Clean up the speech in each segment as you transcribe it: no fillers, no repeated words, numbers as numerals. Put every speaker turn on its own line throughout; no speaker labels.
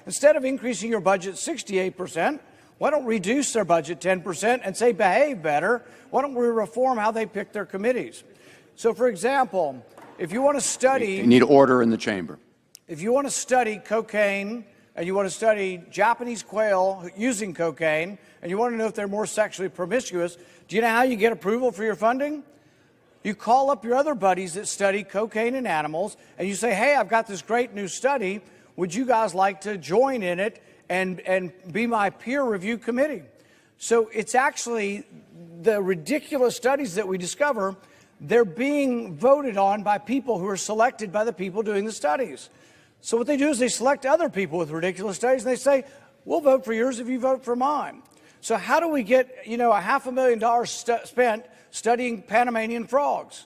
Instead of increasing your budget 68%, why don't we reduce their budget 10% and say behave better? Why don't we reform how they pick their committees? So, for example, if you want to study...
You need order in the chamber.
If you want to study cocaine and you want to study Japanese quail using cocaine and you want to know if they're more sexually promiscuous, do you know how you get approval for your funding? You call up your other buddies that study cocaine in animals and you say, hey, I've got this great new study. Would you guys like to join in it and be my peer review committee? So it's actually the ridiculous studies that we discover, they're being voted on by people who are selected by the people doing the studies. So what they do is they select other people with ridiculous studies and they say, we'll vote for yours if you vote for mine. So how do we get, $500,000 spent studying Panamanian frogs?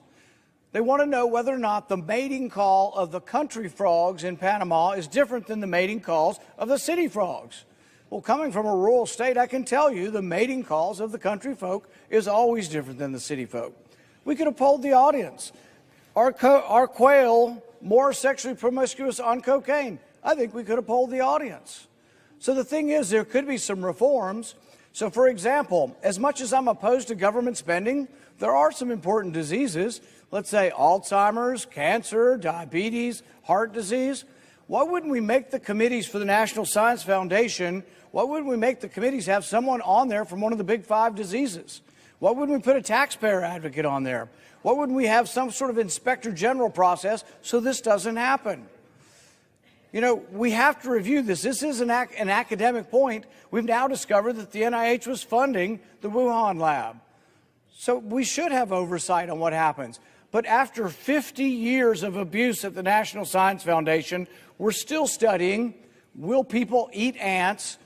They want to know whether or not the mating call of the country frogs in Panama is different than the mating calls of the city frogs. Well, coming from a rural state, I can tell you the mating calls of the country folk is always different than the city folk. We could have polled the audience. Are quail more sexually promiscuous on cocaine? I think we could have polled the audience. So the thing is, there could be some reforms. So, for example, as much as I'm opposed to government spending, there are some important diseases, let's say Alzheimer's, cancer, diabetes, heart disease. Why wouldn't we make the committees for the National Science Foundation, why wouldn't we make the committees have someone on there from one of the big 5 diseases? Why wouldn't we put a taxpayer advocate on there? Why wouldn't we have some sort of inspector general process so this doesn't happen? We have to review this. This is an academic point. We've now discovered that the NIH was funding the Wuhan lab. So we should have oversight on what happens. But after 50 years of abuse at the National Science Foundation, we're still studying, will people eat ants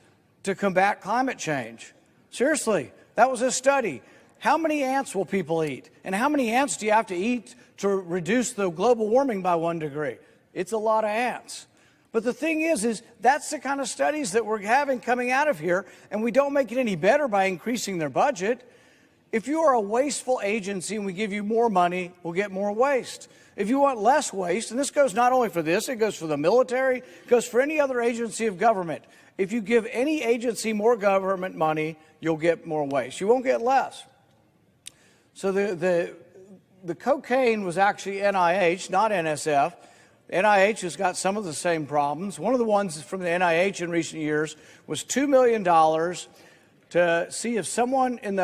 to combat climate change? Seriously, that was a study. How many ants will people eat? And how many ants do you have to eat to reduce the global warming by 1 degree? It's a lot of ants. But the thing is that's the kind of studies that we're having coming out of here, and we don't make it any better by increasing their budget. If you are a wasteful agency and we give you more money, we'll get more waste. If you want less waste, and this goes not only for this, it goes for the military, it goes for any other agency of government. If you give any agency more government money, you'll get more waste. You won't get less. So the cocaine was actually NIH, not NSF. NIH has got some of the same problems. One of the ones from the NIH in recent years was $2 million to see if someone in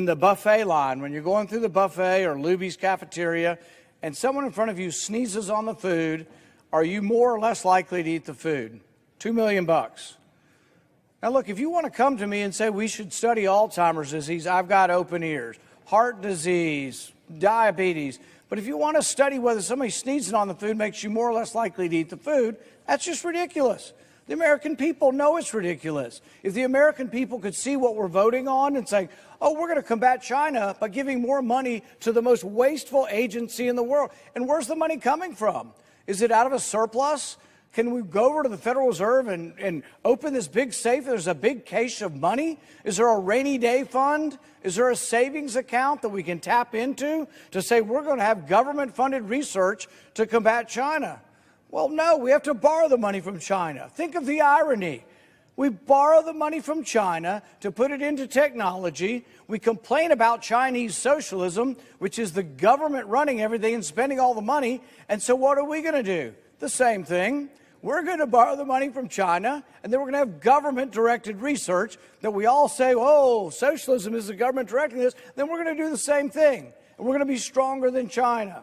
the buffet line, when you're going through the buffet or Luby's cafeteria, and someone in front of you sneezes on the food, are you more or less likely to eat the food? $2 million. Now look, if you want to come to me and say we should study Alzheimer's disease, I've got open ears. Heart disease, diabetes. But if you want to study whether somebody sneezing on the food makes you more or less likely to eat the food, that's just ridiculous. The American people know it's ridiculous. If the American people could see what we're voting on and saying, oh, we're going to combat China by giving more money to the most wasteful agency in the world. And where's the money coming from? Is it out of a surplus? Can we go over to the Federal Reserve and open this big safe? There's a big cache of money. Is there a rainy day fund? Is there a savings account that we can tap into to say we're going to have government-funded research to combat China? Well, no, we have to borrow the money from China. Think of the irony. We borrow the money from China to put it into technology. We complain about Chinese socialism, which is the government running everything and spending all the money. And so what are we going to do? The same thing. We're going to borrow the money from China, and then we're going to have government-directed research that we all say, oh, socialism is the government directing this. Then we're going to do the same thing, and we're going to be stronger than China.